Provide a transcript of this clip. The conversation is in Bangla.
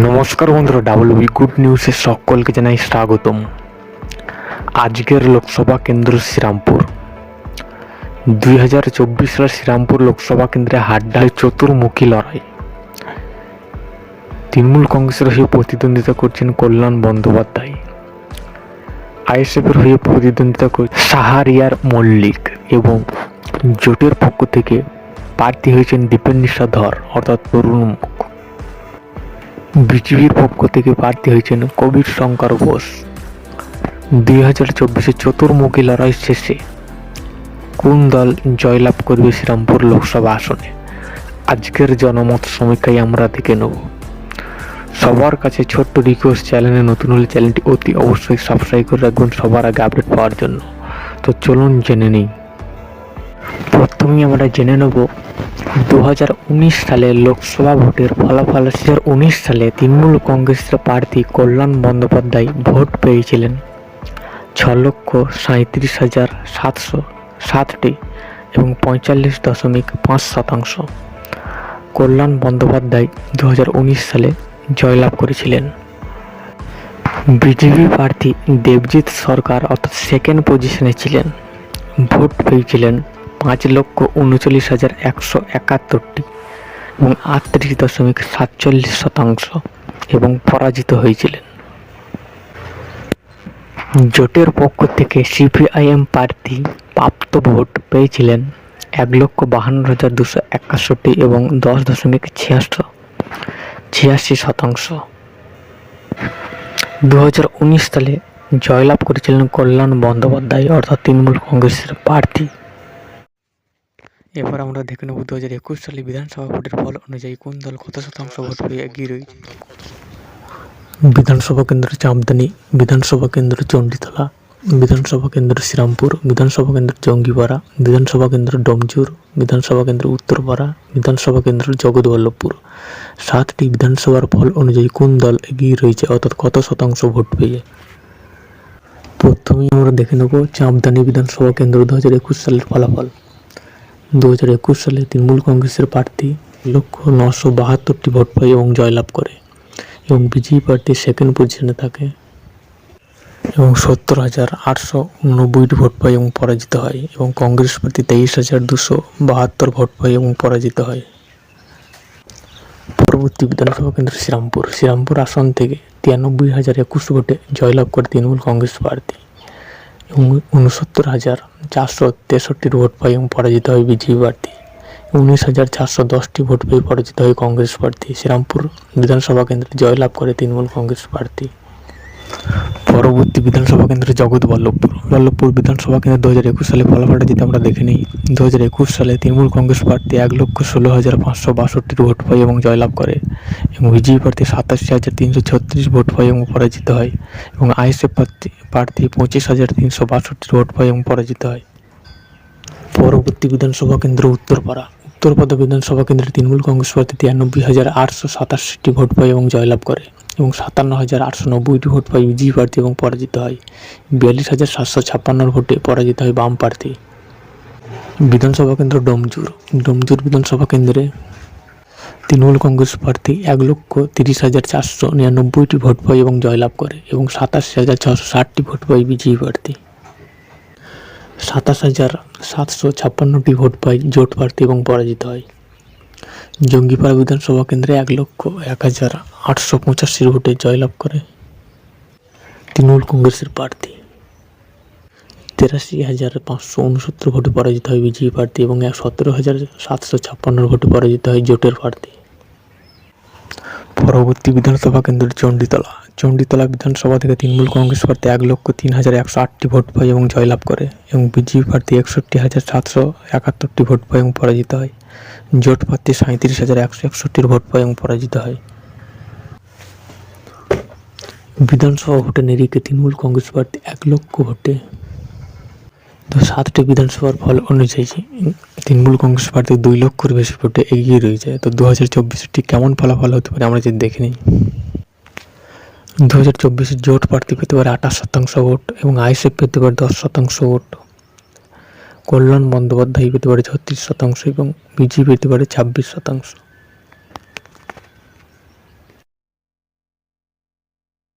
নমস্কার বন্ধুরা, ডাব্লিউবি গুড নিউজে সকলকে জানাই স্বাগতম। আজকের লোকসভা কেন্দ্র শ্রীরামপুর। 2024 সালের শ্রীরামপুর লোকসভা কেন্দ্রে হাড্ডাহাড্ডি চতুর্মুখী লড়াই। তৃণমূল কংগ্রেসের হয়ে প্রতিদ্বন্দ্বিতা করছেন কল্যাণ বন্দ্যোপাধ্যায়, আইএসএফের হয়ে প্রতিদ্বন্দ্বিতা করছেন শাহরিয়ার মল্লিক এবং জোটের পক্ষ থেকে প্রার্থী হয়েছেন দীপেন্দ্র ধর অর্থাৎ তরুণ মুখ। বিজেপির পক্ষ থেকে প্রার্থী হয়েছেন কবির শঙ্কর বোস। 2024 চতুর্মুখী লড়াই শেষে কোন দল জয়লাভ করবে শ্রীরামপুর লোকসভা আসনে, আজকের জনমত সমীক্ষায় আমরা দেখে নেব। সবার কাছে ছোট্ট রিকোয়েস্ট, চ্যানেলে নতুন হলে চ্যানেলটি অতি অবশ্যই সাবস্ক্রাইব করে রাখবেন সবার আগে আপডেট পাওয়ার জন্য। তো চলুন জেনে নিই। প্রথমেই আমরা জেনে নেব 2019 সালে লোকসভা ভোটের ফলাফল। 2019 সালে তৃণমূল কংগ্রেসের প্রার্থী কল্যাণ বন্দ্যোপাধ্যায় ভোট পেয়েছিলেন 6,37,707টি এবং 45.5%। কল্যাণ বন্দ্যোপাধ্যায় 2019 সালে জয়লাভ করেছিলেন। বিজেপি প্রার্থী দেবজিৎ সরকার অর্থাৎ সেকেন্ড পজিশনে ছিলেন, ভোট পেয়েছিলেন 5,39,171টি এবং 38.47% এবং পরাজিত হয়েছিলেন। জোটের পক্ষ থেকে সিপিআইএম প্রার্থী প্রাপ্ত ভোট পেয়েছিলেন 1,52,261 এবং 10.86%। 2019 সালে জয়লাভ করেছিলেন কল্যাণ বন্দ্যোপাধ্যায় অর্থাৎ তৃণমূল কংগ্রেসের প্রার্থী। এবার আমরা দেখে নেব 2021 সালে বিধানসভা ভোটের ফল অনুযায়ী কোন দল কত শতাংশ ভোট পেয়ে এগিয়ে রয়েছে। বিধানসভা কেন্দ্র চাঁদনি, বিধানসভা কেন্দ্র চণ্ডীতলা, বিধানসভা কেন্দ্র শ্রীরামপুর, বিধানসভা কেন্দ্র জঙ্গিপাড়া, বিধানসভা কেন্দ্র ডোমজুর, বিধানসভা কেন্দ্র উত্তরপাড়া, বিধানসভা কেন্দ্র জগৎবল্লভপুর। 7টি বিধানসভার ফল অনুযায়ী কোন দল এগিয়ে রয়েছে অর্থাৎ কত শতাংশ ভোট পেয়ে। প্রথমেই আমরা দেখে নেব চাঁদনি বিধানসভা কেন্দ্র 2021 সালের ফলাফল। 2021 সালে তৃণমূল কংগ্রেসের প্রার্থী 1,972টি ভোট পায় এবং জয়লাভ করে এবং বিজেপি প্রার্থী সেকেন্ড পজিশনে থাকে এবং 70,889টি ভোট পায় এবং পরাজিত হয় এবং কংগ্রেস প্রার্থী 23,272 ভোট পায় এবং পরাজিত হয়। পরবর্তী বিধানসভা কেন্দ্র শ্রীরামপুর আসন থেকে 93,021 ভোটে জয়লাভ করে তৃণমূল কংগ্রেস প্রার্থী এবং 69,463 ভোট পায় এবং পরাজিত হয় বিজেপি প্রার্থী। 19,410টি ভোট পেয়ে পরাজিত হয় কংগ্রেস প্রার্থী। শ্রীরামপুর বিধানসভা কেন্দ্রে জয়লাভ করে তৃণমূল কংগ্রেস প্রার্থী। পরবর্তী বিধানসভা কেন্দ্র জগৎবল্লভপুর বিধানসভা কেন্দ্র 2021 সালে ফলাফলটা যদি আমরা দেখে নিই। 2021 সালে তৃণমূল কংগ্রেস প্রার্থী 1,16,562 ভোট পায় এবং জয়লাভ করে এবং বিজেপি প্রার্থী 87,336 ভোট পায় এবং পরাজিত হয় এবং আইএসএফ প্রার্থী 25,362 ভোট পায় এবং পরাজিত হয়। পরবর্তী বিধানসভা কেন্দ্র উত্তরপাড়া বিধানসভা কেন্দ্রে তৃণমূল কংগ্রেস প্রার্থী 93,887টি ভোট পায় এবং জয়লাভ করে এবং 57,890টি ভোট পায় বিজেপি প্রার্থী এবং পরাজিত হয়। 42,756 ভোটে পরাজিত হয় বাম প্রার্থী। বিধানসভা কেন্দ্র ডোমজুর বিধানসভা কেন্দ্রে তৃণমূল কংগ্রেস প্রার্থী 1,30,499টি ভোট পায় এবং জয়লাভ করে এবং 87,660টি ভোট পায় বিজেপি প্রার্থী। 27,756টি ভোট পায় জোট প্রার্থী এবং পরাজিত হয়। জঙ্গিপাড়া বিধানসভা কেন্দ্রে 1,01,885 ভোটে জয়লাভ করে তৃণমূল কংগ্রেসের প্রার্থী। 83,569 ভোটে পরাজিত হয় বিজেপি প্রার্থী এবং 17,756 ভোটে পরাজিত হয় জোটের প্রার্থী। পরবর্তী বিধানসভা কেন্দ্র চণ্ডীতলা বিধানসভা থেকে তৃণমূল কংগ্রেস প্রার্থী 1,03,108টি ভোট পায় এবং জয়লাভ করে এবং বিজেপি প্রার্থী 61,771টি ভোট পায় এবং পরাজিত হয়। জোট প্রার্থী 37,161 ভোট পায় এবং পরাজিত হয়। বিধানসভা ভোটের নিরিখে তৃণমূল কংগ্রেস প্রার্থী 1 লক্ষ ভোটে। তো 7টি বিধানসভার ফল অনুযায়ী তৃণমূল কংগ্রেস প্রার্থী 2 লক্ষের বেশি ভোটে এগিয়ে রয়েছে। তো 2024 কেমন ফলাফল হতে পারে আমরা যদি দেখে নিই। 2024 জোট প্রার্থী পেতে পারে 28% ভোট এবং আইএসএফ পেতে পারে 10% ভোট। কল্যাণ বন্দ্যোপাধ্যায় পেতে পারে 36% এবং বিজেপি পেতে পারে 26%।